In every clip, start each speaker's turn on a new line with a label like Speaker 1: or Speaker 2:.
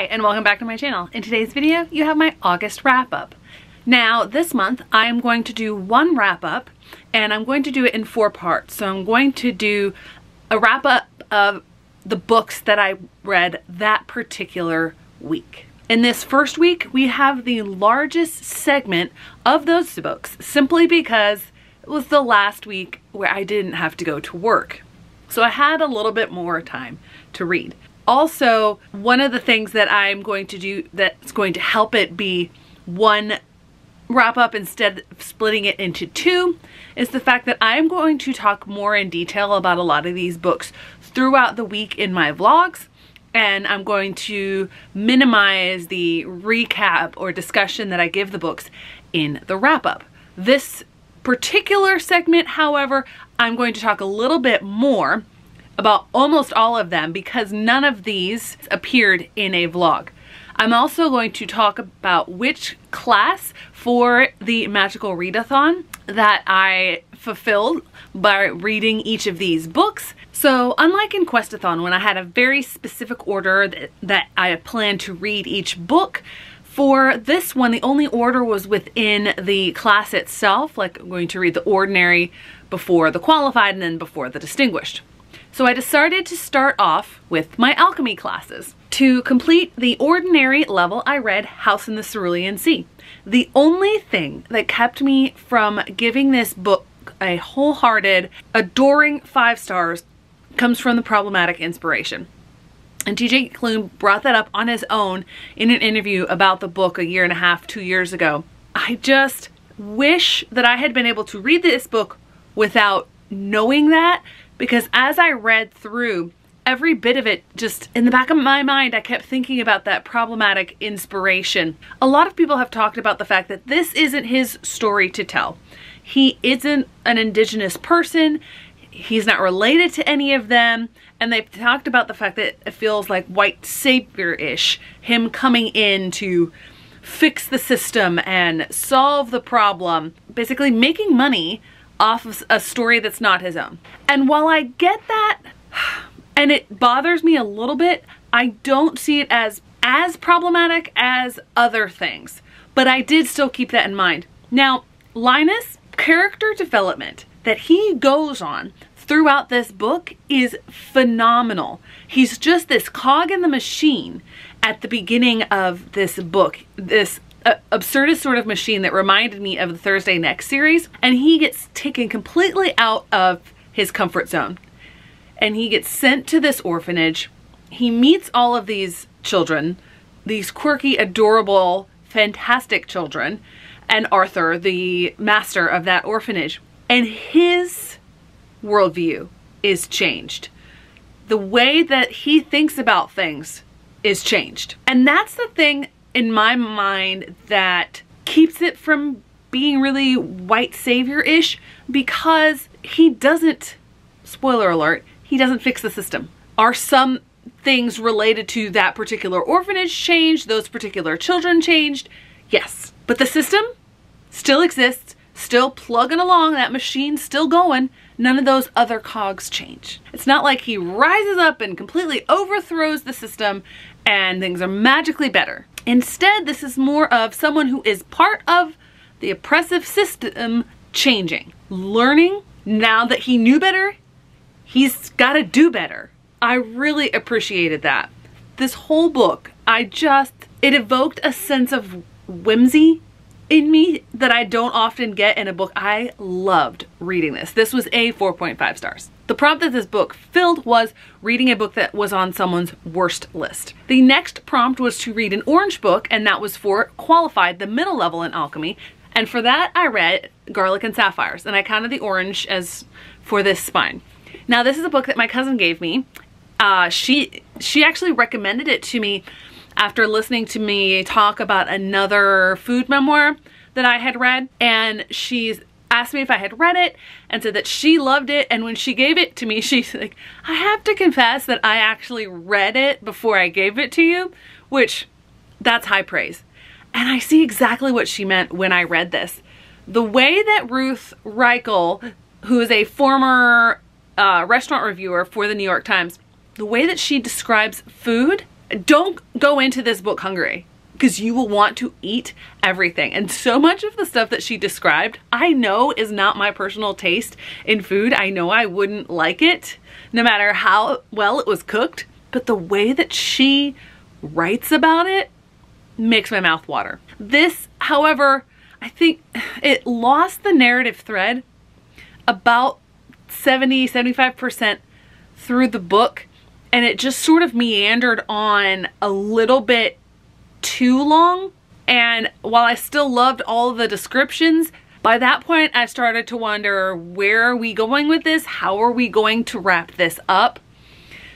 Speaker 1: Hi, and welcome back to my channel. In today's video, you have my August wrap-up. Now, this month, I am going to do one wrap-up, and I'm going to do it in 4 parts. So I'm going to do a wrap-up of the books that I read that particular week. In this first week, we have the largest segment of those books, simply because it was the last week where I didn't have to go to work. So I had a little bit more time to read. Also, one of the things that I'm going to do that's going to help it be one wrap up instead of splitting it into 2 is the fact that I'm going to talk more in detail about a lot of these books throughout the week in my vlogs, and I'm going to minimize the recap or discussion that I give the books in the wrap up. This particular segment, however, I'm going to talk a little bit more about almost all of them because none of these appeared in a vlog. I'm also going to talk about which class for the Magical Readathon that I fulfilled by reading each of these books. So unlike in Questathon, when I had a very specific order that I planned to read each book, for this one, the only order was within the class itself. Like, I'm going to read the Ordinary before the Qualified and then before the Distinguished. So I decided to start off with my Alchemy classes. To complete the Ordinary level, I read House in the Cerulean Sea. The only thing that kept me from giving this book a wholehearted, adoring 5 stars comes from the problematic inspiration. And TJ Klune brought that up on his own in an interview about the book a year and a half, 2 years ago. I just wish that I had been able to read this book without knowing that, because as I read through every bit of it, just in the back of my mind, I kept thinking about that problematic inspiration. A lot of people have talked about the fact that this isn't his story to tell. He isn't an indigenous person. He's not related to any of them. And they've talked about the fact that it feels like white savior-ish, him coming in to fix the system and solve the problem, basically making money off of a story that's not his own. And while I get that, and it bothers me a little bit, I don't see it as problematic as other things. But I did still keep that in mind. Now, Linus' character development that he goes on throughout this book is phenomenal. He's just this cog in the machine at the beginning of this book, this absurdist sort of machine that reminded me of the Thursday Next series, and he gets taken completely out of his comfort zone. And he gets sent to this orphanage. He meets all of these children, these quirky, adorable, fantastic children, and Arthur, the master of that orphanage. And his worldview is changed. The way that he thinks about things is changed. And that's the thing in my mind that keeps it from being really white savior-ish, because he doesn't, spoiler alert, he doesn't fix the system. Are some things related to that particular orphanage changed? Those particular children changed? Yes. But the system still exists, still plugging along, that machine's still going. None of those other cogs change. It's not like he rises up and completely overthrows the system and things are magically better. Instead, this is more of someone who is part of the oppressive system changing. Learning, now that he knew better, he's got to do better. I really appreciated that. This whole book, it evoked a sense of whimsy in me that I don't often get in a book. I loved reading this. This was a 4.5 stars. The prompt that this book filled was reading a book that was on someone's worst list. The next prompt was to read an orange book, and that was for Qualified, the middle level in Alchemy. And for that, I read Garlic and Sapphires, and I counted the orange as for this spine. Now, this is a book that my cousin gave me. She actually recommended it to me after listening to me talk about another food memoir that I had read, and she's asked me if I had read it and said that she loved it. And when she gave it to me, she's like, I have to confess that I actually read it before I gave it to you, which that's high praise. And I see exactly what she meant when I read this. The way that Ruth Reichel, who is a former restaurant reviewer for the New York Times, the way that she describes food Don't go into this book hungry, because you will want to eat everything. And so much of the stuff that she described, I know is not my personal taste in food. I know I wouldn't like it, no matter how well it was cooked. But the way that she writes about it makes my mouth water. This, however, I think it lost the narrative thread about 70–75% through the book, and it just sort of meandered on a little bit too long. And while I still loved all of the descriptions, by that point I started to wonder, where are we going with this? How are we going to wrap this up?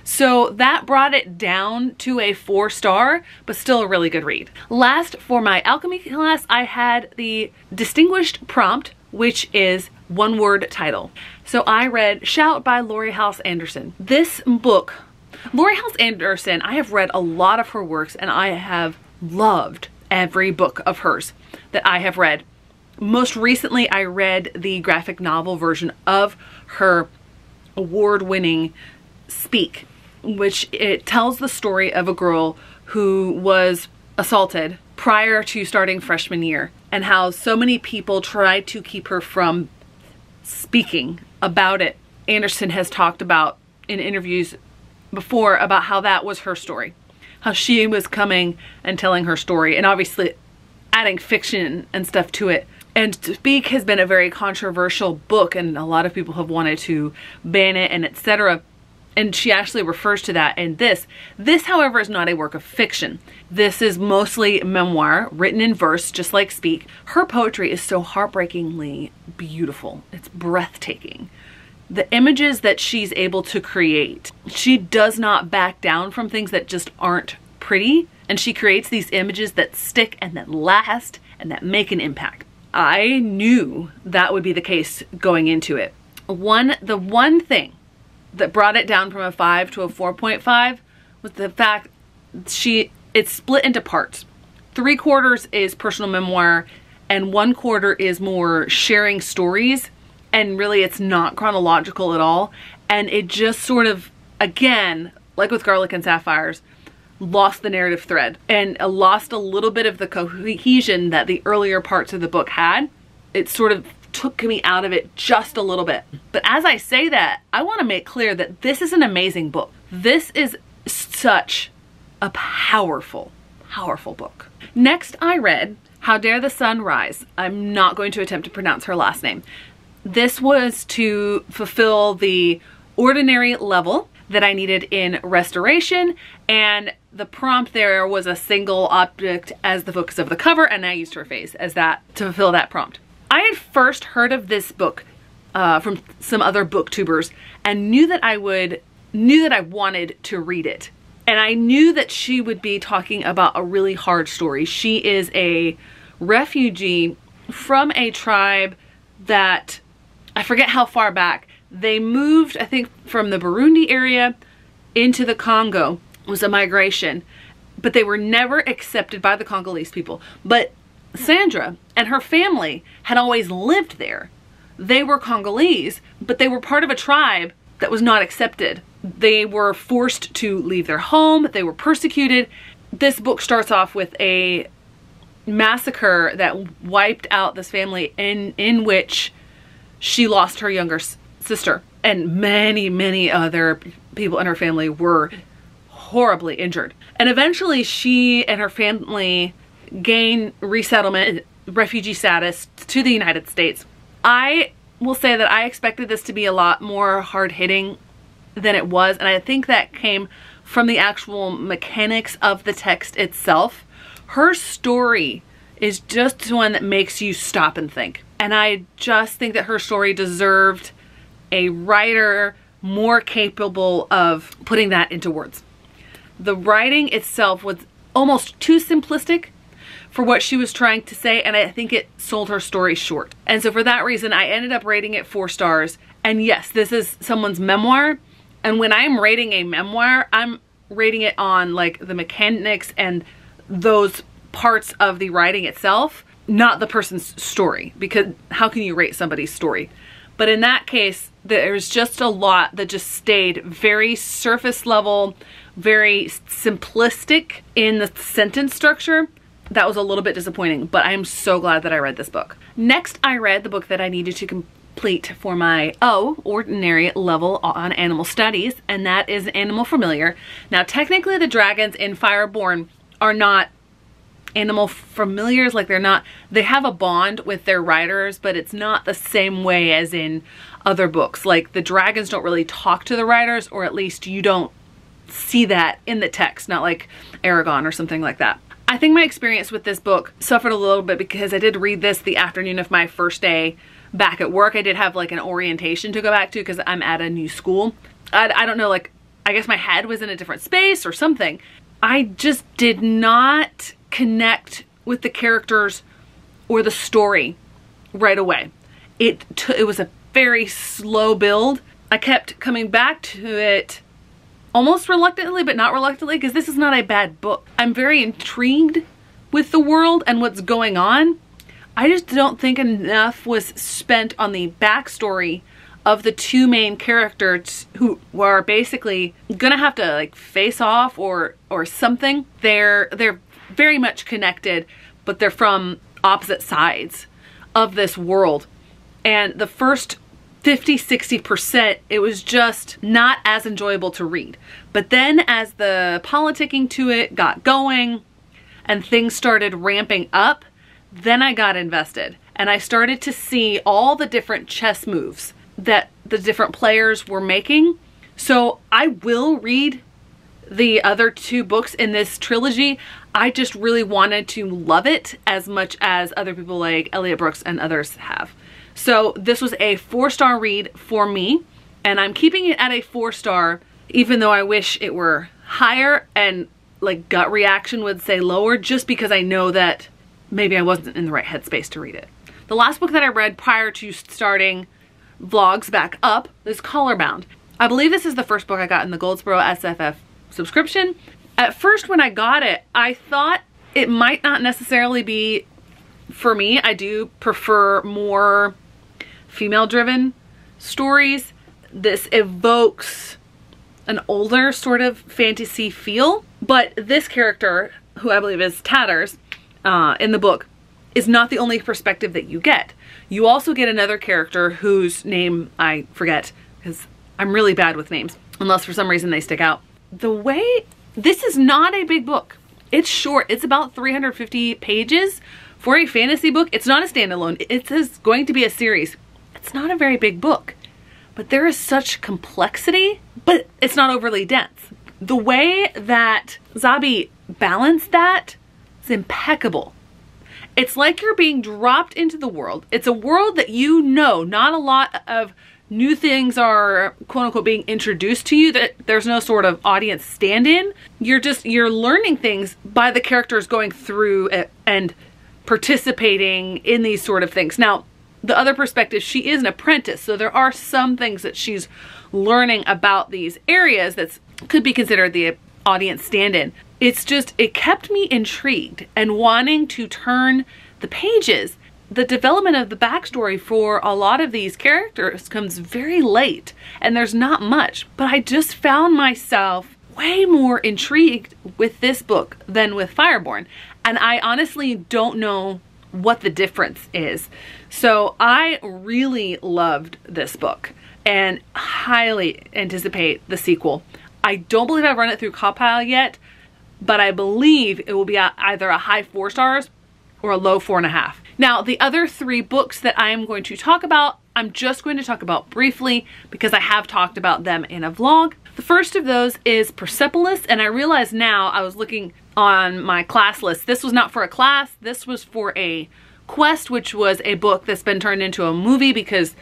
Speaker 1: So that brought it down to a 4-star, but still a really good read. Last, for my alchemy class, I had the distinguished prompt, which is one-word title. So I read Shout by Laurie Halse Anderson. This book, Laurie Halse Anderson, I have read a lot of her works, and I have loved every book of hers that I have read. Most recently, I read the graphic novel version of her award-winning Speak, which it tells the story of a girl who was assaulted prior to starting freshman year, and how so many people tried to keep her from speaking about it. Anderson has talked about in interviews before about how that was her story, how she was coming and telling her story, and obviously adding fiction and stuff to it. And Speak has been a very controversial book, and a lot of people have wanted to ban it and etc. And she actually refers to that in this. This, however, is not a work of fiction. This is mostly memoir, written in verse, just like Speak. Her poetry is so heartbreakingly beautiful. It's breathtaking. The images that she's able to create, she does not back down from things that just aren't pretty. And she creates these images that stick and that last and that make an impact. I knew that would be the case going into it. The one thing that brought it down from a 5 to a 4.5 was the fact it's split into parts. 3/4 is personal memoir and 1/4 is more sharing stories, and really it's not chronological at all. And it just sort of, again, like with Garlic and Sapphires, lost the narrative thread and lost a little bit of the cohesion that the earlier parts of the book had. It sort of took me out of it just a little bit. But as I say that, I want to make clear that this is an amazing book. This is such a powerful, powerful book. Next, I read How Dare the Sun Rise. I'm not going to attempt to pronounce her last name. This was to fulfill the ordinary level that I needed in restoration, and the prompt there was a single object as the focus of the cover, and I used her face as that to fulfill that prompt. I had first heard of this book from some other booktubers and knew that I wanted to read it. And I knew that she would be talking about a really hard story. She is a refugee from a tribe that, I forget how far back, they moved, I think, from the Burundi area into the Congo. It was a migration, but they were never accepted by the Congolese people. But Sandra and her family had always lived there. They were Congolese, but they were part of a tribe that was not accepted. They were forced to leave their home. They were persecuted. This book starts off with a massacre that wiped out this family, in which she lost her younger sister, and many other people in her family were horribly injured. And eventually she and her family gain resettlement, refugee status to the United States. I will say that I expected this to be a lot more hard-hitting than it was, and I think that came from the actual mechanics of the text itself. Her story is just one that makes you stop and think, and I just think that her story deserved a writer more capable of putting that into words. The writing itself was almost too simplistic for what she was trying to say, and I think it sold her story short. And so for that reason, I ended up rating it 4 stars. And yes, this is someone's memoir, and when I'm rating a memoir, I'm rating it on like the mechanics and those parts of the writing itself, not the person's story, because how can you rate somebody's story? But in that case, there's just a lot that just stayed very surface level, very simplistic in the sentence structure. That was a little bit disappointing, but I am so glad that I read this book. Next, I read the book that I needed to complete for my ordinary level on animal studies, and that is Animal Familiar. Now, technically the dragons in Fireborn are not animal familiars, like they have a bond with their riders, but it's not the same way as in other books. Like the dragons don't really talk to the riders, or at least you don't see that in the text, not like Aragon or something like that. I think my experience with this book suffered a little bit because I did read this the afternoon of my first day back at work. I did have like an orientation to go back to because I'm at a new school. I don't know, like I guess my head was in a different space or something. I just did not connect with the characters or the story right away. It was a very slow build. I kept coming back to it almost reluctantly, but not reluctantly, because this is not a bad book. I'm very intrigued with the world and what's going on. I just don't think enough was spent on the backstory of the two main characters who are basically gonna have to like face off or something. They're very much connected, but they're from opposite sides of this world. And the first 50–60%, it was just not as enjoyable to read. But then as the politicking to it got going and things started ramping up, then I got invested. And I started to see all the different chess moves that the different players were making. So I will read the other two books in this trilogy. I just really wanted to love it as much as other people like Elliot Brooks and others have. So this was a 4-star read for me, and I'm keeping it at a 4-star, even though I wish it were higher and like gut reaction would say lower, just because I know that maybe I wasn't in the right headspace to read it. The last book that I read prior to starting vlogs back up is Collarboned. I believe this is the first book I got in the Goldsboro SFF subscription. At first when I got it, I thought it might not necessarily be for me. I do prefer more female-driven stories. This evokes an older sort of fantasy feel, but this character, who I believe is Tatters in the book, is not the only perspective that you get. You also get another character whose name I forget, because I'm really bad with names, unless for some reason they stick out. This is not a big book. It's short. It's about 350 pages. For a fantasy book, it's not a standalone. It is going to be a series. It's not a very big book, but there is such complexity, but it's not overly dense. The way that Zabi balanced that is impeccable. It's like you're being dropped into the world. It's a world that you know, not a lot of new things are quote unquote being introduced to you, that there's no sort of audience stand-in. You're learning things by the characters going through it and participating in these sort of things. Now, the other perspective, she is an apprentice, so there are some things that she's learning about these areas that could be considered the audience stand-in. It's just, it kept me intrigued and wanting to turn the pages. The development of the backstory for a lot of these characters comes very late, and there's not much, but I just found myself way more intrigued with this book than with Fireborn. And I honestly don't know what the difference is. So I really loved this book and highly anticipate the sequel. I don't believe I've run it through Compile yet, but I believe it will be either a high 4 stars or a low 4.5. Now, the other 3 books that I am going to talk about, I'm just going to talk about briefly because I have talked about them in a vlog. The first of those is Persepolis, and I realize now, I was looking on my class list, this was not for a class, this was for a quest, which was a book that's been turned into a movie because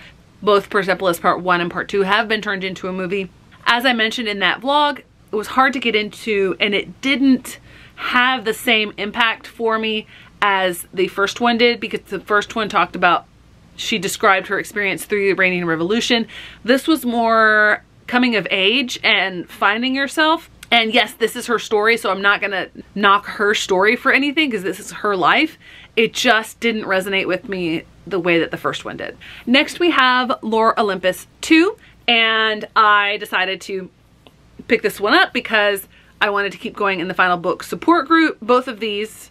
Speaker 1: both Persepolis Part 1 and Part 2 have been turned into a movie. As I mentioned in that vlog, it was hard to get into, and it didn't have the same impact for me as the first one did, because the first one talked about, she described her experience through the Iranian Revolution. This was more coming of age and finding yourself. And yes, this is her story, so I'm not gonna knock her story for anything because this is her life. It just didn't resonate with me the way that the first one did. Next we have Lore Olympus II, and I decided to pick this one up because I wanted to keep going in the final book support group. Both of these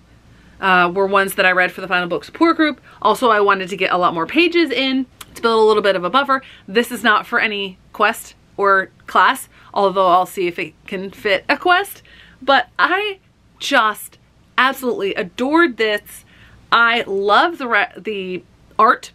Speaker 1: were ones that I read for the final book support group. Also, I wanted to get a lot more pages in to build a little bit of a buffer. This is not for any quest or class, although I'll see if it can fit a quest. But I just absolutely adored this. I love the art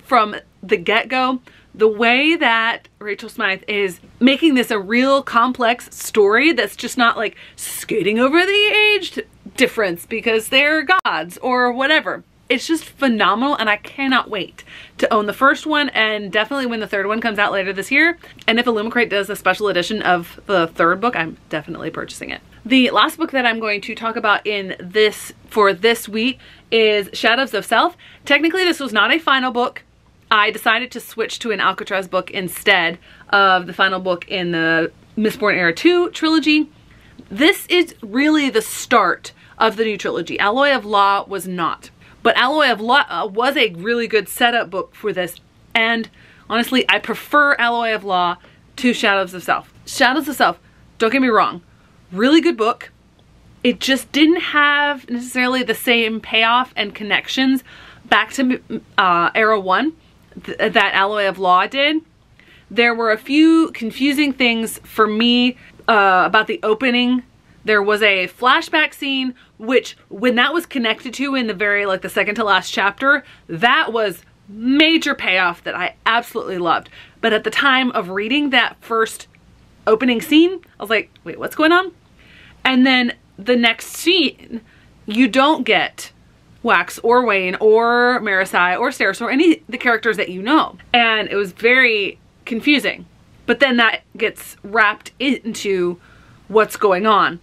Speaker 1: from the get-go. The way that Rachel Smythe is making this a real complex story that's just not like skating over the age difference because they're gods or whatever. It's just phenomenal, and I cannot wait to own the first one, and definitely when the third one comes out later this year. And if Illumicrate does a special edition of the third book, I'm definitely purchasing it. The last book that I'm going to talk about for this week is Shadows of Self. Technically, this was not a final book. I decided to switch to an Alcatraz book instead of the final book in the Mistborn Era 2 trilogy. This is really the start of the new trilogy. Alloy of Law was not. But Alloy of Law was a really good setup book for this. And honestly, I prefer Alloy of Law to Shadows of Self. Shadows of Self, don't get me wrong, really good book. It just didn't have necessarily the same payoff and connections back to Era 1 that Alloy of Law did. There were a few confusing things for me about the opening. There was a flashback scene, which when that was connected to in the very, like the second to last chapter, that was major payoff that I absolutely loved. But at the time of reading that first opening scene, I was like, wait, what's going on? And then the next scene, you don't get Wax or Wayne or Marasai or Steris or any of the characters that you know. And it was very confusing. But then that gets wrapped into what's going on.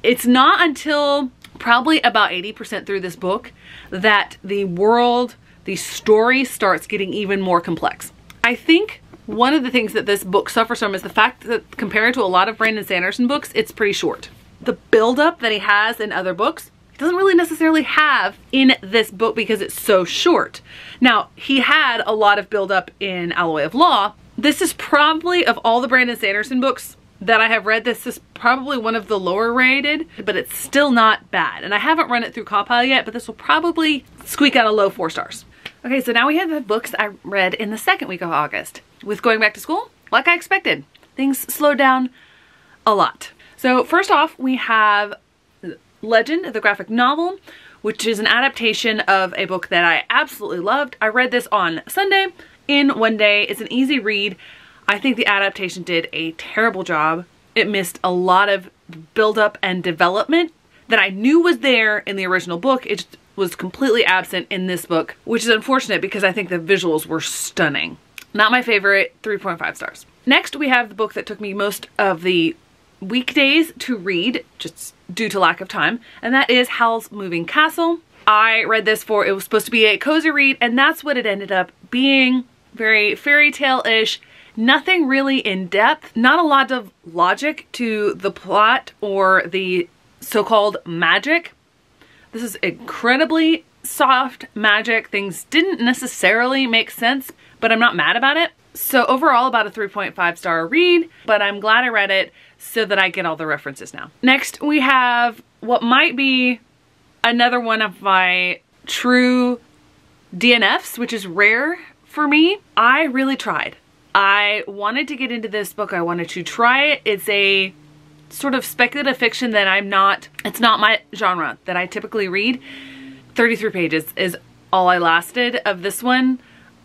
Speaker 1: It's not until probably about 80% through this book that the world, the story starts getting even more complex. I think one of the things that this book suffers from is the fact that compared to a lot of Brandon Sanderson books, it's pretty short. The buildup that he has in other books, he doesn't really necessarily have in this book because it's so short. Now, he had a lot of buildup in Alloy of Law. This is probably, of all the Brandon Sanderson books that I have read, this is probably one of the lower rated, but it's still not bad. And I haven't run it through Compile yet, but this will probably squeak out a low 4 stars. Okay, so now we have the books I read in the second week of August. With going back to school, like I expected, things slowed down a lot. So first off, we have Legend, the graphic novel, which is an adaptation of a book that I absolutely loved. I read this on Sunday in one day. It's an easy read. I think the adaptation did a terrible job. It missed a lot of buildup and development that I knew was there in the original book. It just was completely absent in this book, which is unfortunate because I think the visuals were stunning. Not my favorite, 3.5 stars. Next, we have the book that took me most of the weekdays to read, just due to lack of time, and that is Hals Moving Castle. I read this for, it was supposed to be a cozy read, and that's what it ended up being. Very fairy tale-ish. Nothing really in depth, not a lot of logic to the plot or the so-called magic. This is incredibly soft magic. Things didn't necessarily make sense, but I'm not mad about it. So overall, about a 3.5 star read, but I'm glad I read it so that I get all the references now. Next, we have what might be another one of my true DNFs, which is rare for me. I really tried. I wanted to get into this book. I wanted to try it. It's a sort of speculative fiction that it's not my genre that I typically read. 33 pages is all I lasted of this one.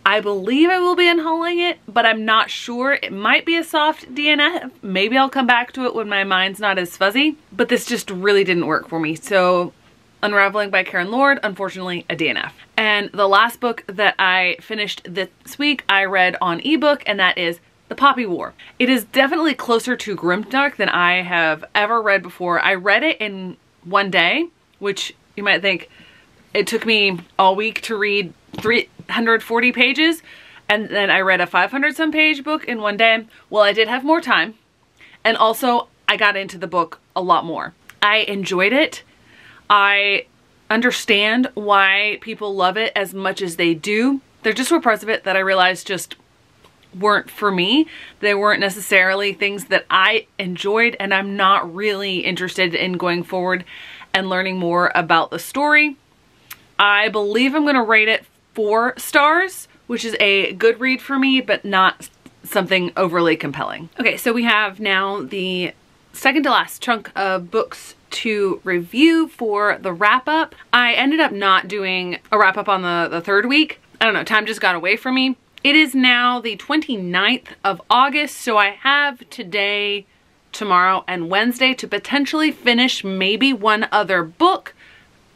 Speaker 1: I believe I will be unhauling it, but I'm not sure. It might be a soft DNF. Maybe I'll come back to it when my mind's not as fuzzy, but this just really didn't work for me. So Unraveling by Karen Lord, unfortunately a DNF. And the last book that I finished this week, I read on ebook, and that is The Poppy War. It is definitely closer to Grimdark than I have ever read before. I read it in one day, which you might think it took me all week to read 340 pages, and then I read a 500 some page book in one day. Well, I did have more time, and also I got into the book a lot more. I enjoyed it. I understand why people love it as much as they do. There just were parts of it that I realized just weren't for me. They weren't necessarily things that I enjoyed, and I'm not really interested in going forward and learning more about the story. I believe I'm going to rate it 4 stars, which is a good read for me, but not something overly compelling. Okay, so we have now the second to last chunk of books to review for the wrap up. I ended up not doing a wrap up on the 3rd week. I don't know, time just got away from me. It is now the 29th of August, so I have today, tomorrow, and Wednesday to potentially finish maybe one other book,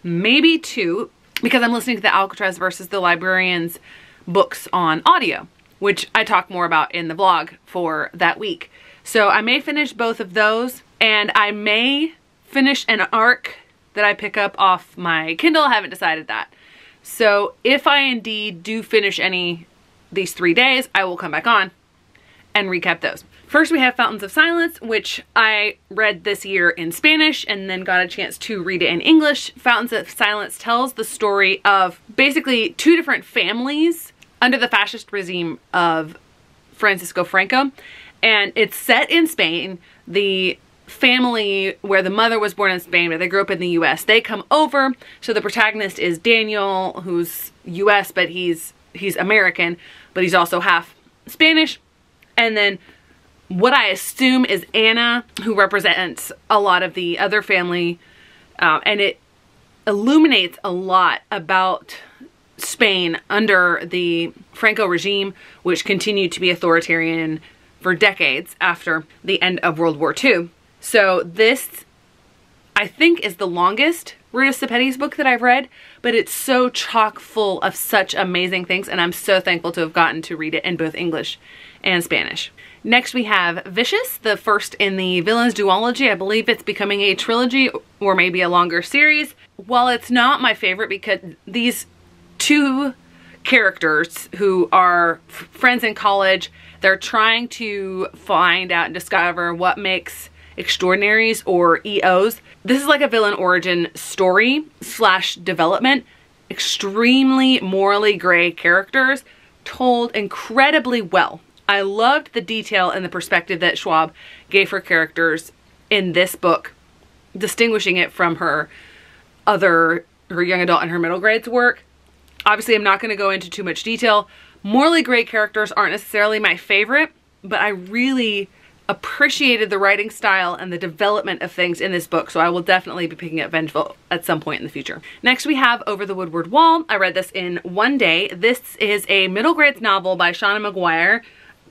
Speaker 1: maybe 2, because I'm listening to the Alcatraz versus the Librarians books on audio, which I talk more about in the vlog for that week. So I may finish both of those, and I may finish an arc that I pick up off my Kindle. I haven't decided that. So if I indeed do finish any these 3 days, I will come back on and recap those. First, we have Fountains of Silence, which I read this year in Spanish and then got a chance to read it in English. Fountains of Silence tells the story of basically 2 different families under the fascist regime of Francisco Franco, and it's set in Spain. The family where the mother was born in Spain, but they grew up in the US, they come over. So the protagonist is Daniel, who's US, but he's American, but he's also half Spanish. And then what I assume is Anna, who represents a lot of the other family, and it illuminates a lot about Spain under the Franco regime, which continued to be authoritarian for decades after the end of World War II. So this, I think, is the longest Ruta Sepetys book that I've read, but it's so chock full of such amazing things, and I'm so thankful to have gotten to read it in both English and Spanish. Next we have Vicious, the first in the Villains duology. I believe it's becoming a trilogy or maybe a longer series. While it's not my favorite because these 2 characters who are friends in college, they're trying to find out and discover what makes extraordinaries or EOs. This is like a villain origin story / development. Extremely morally gray characters told incredibly well. I loved the detail and the perspective that Schwab gave her characters in this book, distinguishing it from her young adult and her middle grades work. Obviously, I'm not going to go into too much detail. Morally gray characters aren't necessarily my favorite, but I really appreciated the writing style and the development of things in this book, so I will definitely be picking up Vengeful at some point in the future. Next we have Over the Woodward Wall. I read this in one day. This is a middle grades novel by Shauna McGuire,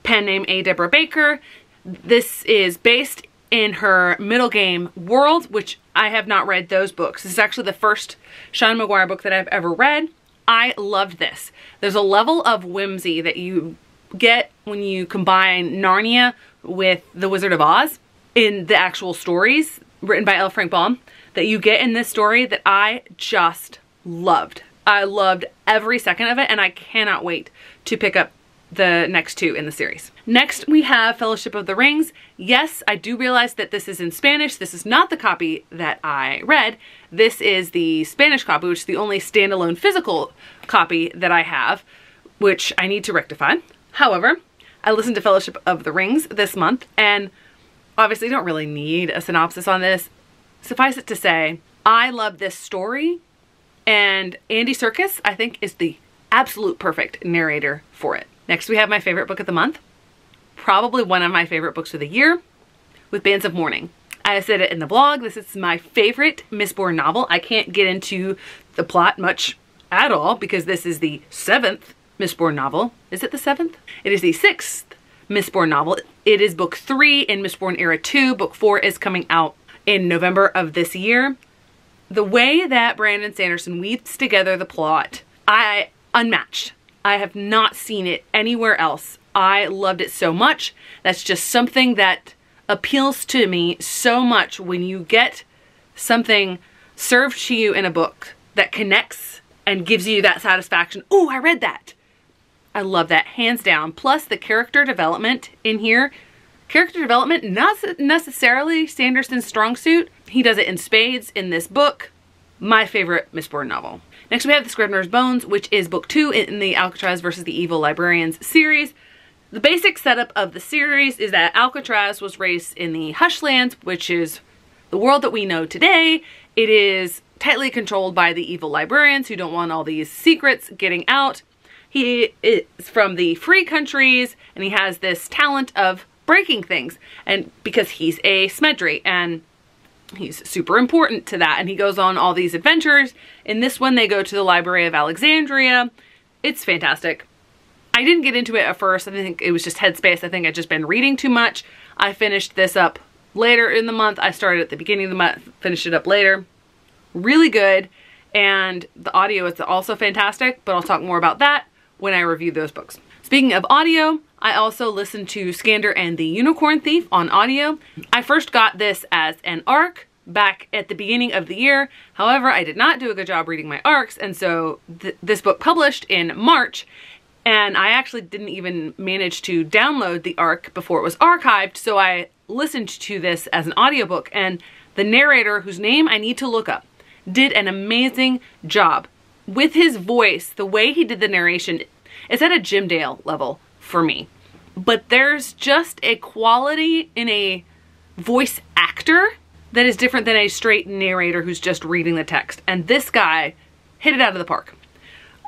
Speaker 1: pen name A. Deborah Baker. This is based in her middle game world, which I have not read those books. This is actually the first Shauna McGuire book that I've ever read. I loved this. There's a level of whimsy that you get when you combine Narnia with The Wizard of Oz in the actual stories written by L. Frank Baum that you get in this story that I just loved. I loved every second of it, and I cannot wait to pick up the next 2 in the series. Next we have Fellowship of the Rings. Yes, I do realize that this is in Spanish. This is not the copy that I read. This is the Spanish copy, which is the only standalone physical copy that I have, which I need to rectify. However, I listened to Fellowship of the Rings this month, and obviously don't really need a synopsis on this. Suffice it to say, I love this story, and Andy Serkis, I think, is the absolute perfect narrator for it. Next, we have my favorite book of the month, probably one of my favorite books of the year, with Bands of Mourning. I said it in the blog, this is my favorite Mistborn novel. I can't get into the plot much at all because this is the 7th Mistborn novel. Is it the 7th? It is the 6th Mistborn novel. It is book 3 in Mistborn Era 2. Book 4 is coming out in November of this year. The way that Brandon Sanderson weaves together the plot, unmatched. I have not seen it anywhere else. I loved it so much. That's just something that appeals to me so much when you get something served to you in a book that connects and gives you that satisfaction. Oh, I read that. I love that, hands down. Plus the character development in here. Character development, not necessarily Sanderson's strong suit. He does it in spades in this book. my favorite Mistborn novel. Next we have the Scriveners Bones, which is book 2 in the Alcatraz versus the Evil Librarians series. The basic setup of the series is that Alcatraz was raised in the Hushlands, which is the world that we know today. It is tightly controlled by the evil librarians who don't want all these secrets getting out. He is from the free countries, and he has this talent of breaking things, and because he's a Smedry, and he's super important to that, and he goes on all these adventures. In this one, they go to the Library of Alexandria. It's fantastic. I didn't get into it at first. I think it was just headspace. I think I'd just been reading too much. I finished this up later in the month. I started at the beginning of the month, finished it up later. Really good. And the audio is also fantastic, but I'll talk more about that when I review those books. Speaking of audio, I also listened to Skander and the Unicorn Thief on audio. I first got this as an ARC back at the beginning of the year. However, I did not do a good job reading my ARCs, and so this book published in March, and I actually didn't even manage to download the ARC before it was archived, so I listened to this as an audiobook, and the narrator, whose name I need to look up, did an amazing job. With his voice, the way he did the narration, it's at a Jim Dale level for me. But there's just a quality in a voice actor that is different than a straight narrator who's just reading the text. And this guy hit it out of the park.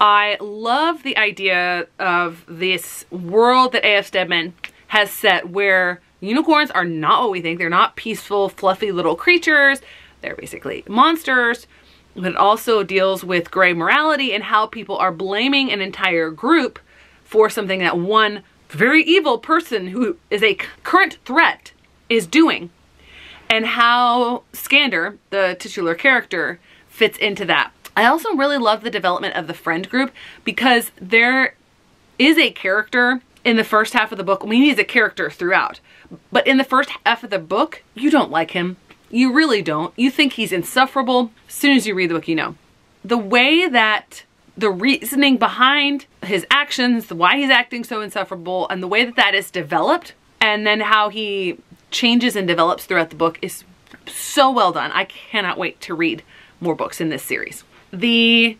Speaker 1: I love the idea of this world that A.F. Stedman has set where unicorns are not what we think. They're not peaceful, fluffy little creatures. They're basically monsters. But it also deals with gray morality and how people are blaming an entire group for something that one very evil person who is a current threat is doing. And how Skander, the titular character, fits into that. I also really love the development of the friend group because there is a character in the first half of the book. I mean, he's a character throughout. But in the first half of the book, you don't like him. You really don't. You think he's insufferable. As soon as you read the book, you know. The way that the reasoning behind his actions, why he's acting so insufferable, and the way that that is developed, and then how he changes and develops throughout the book is so well done. I cannot wait to read more books in this series. The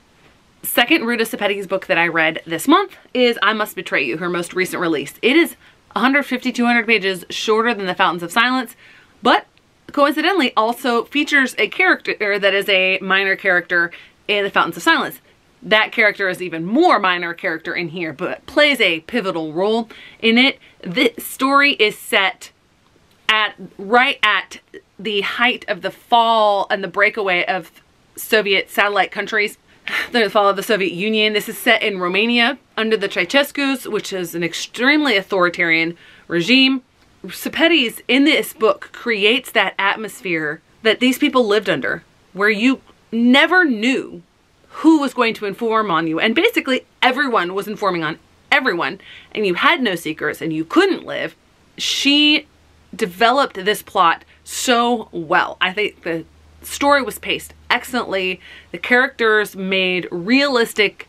Speaker 1: second Ruta Sepetys book that I read this month is I Must Betray You, her most recent release. It is 150, 200 pages shorter than The Fountains of Silence, but coincidentally also features a character that is a minor character in The Fountains of Silence. That character is even more minor character in here, but plays a pivotal role in it. This story is set right at the height of the fall and the breakaway of Soviet satellite countries, the fall of the Soviet Union. This is set in Romania under the Ceausescus, which is an extremely authoritarian regime. Sepetys in this book creates that atmosphere that these people lived under, where you never knew who was going to inform on you, and basically everyone was informing on everyone, and you had no secrets and you couldn't live. She developed this plot so well. I think the story was paced excellently. The characters made realistic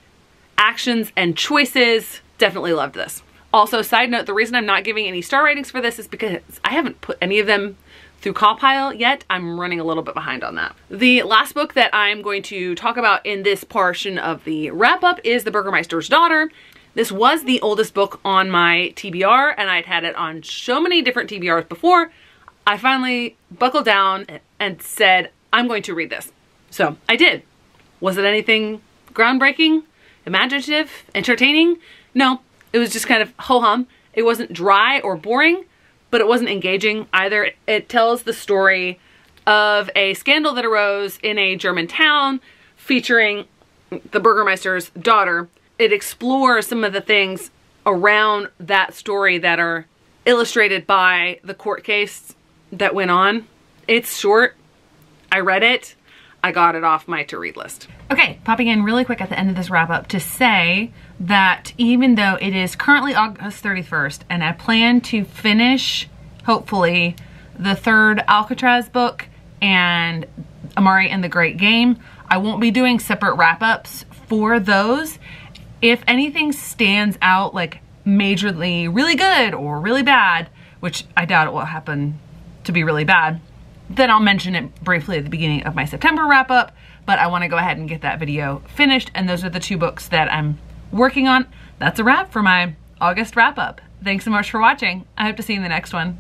Speaker 1: actions and choices. Definitely loved this. Also, side note, the reason I'm not giving any star ratings for this is because I haven't put any of them through Compile yet. I'm running a little bit behind on that. The last book that I'm going to talk about in this portion of the wrap-up is The Burgermeisters Daughter. This was the oldest book on my TBR, and I'd had it on so many different TBRs before. I finally buckled down and said, I'm going to read this. So I did. Was it anything groundbreaking, imaginative, entertaining? No, it was just kind of ho-hum. It wasn't dry or boring, but it wasn't engaging either. It tells the story of a scandal that arose in a German town featuring the Burgermeister's daughter. It explores some of the things around that story that are illustrated by the court case that went on. It's short. I read it. I got it off my to-read list. Okay, popping in really quick at the end of this wrap-up to say that even though it is currently August 31st and I plan to finish, hopefully, the third Alcatraz book and Amari and the Great Game, I won't be doing separate wrap-ups for those. If anything stands out like majorly really good or really bad, which I doubt it will happen to be really bad, then I'll mention it briefly at the beginning of my September wrap up, but I want to go ahead and get that video finished, and those are the 2 books that I'm working on. That's a wrap for my August wrap up. Thanks so much for watching. I hope to see you in the next one.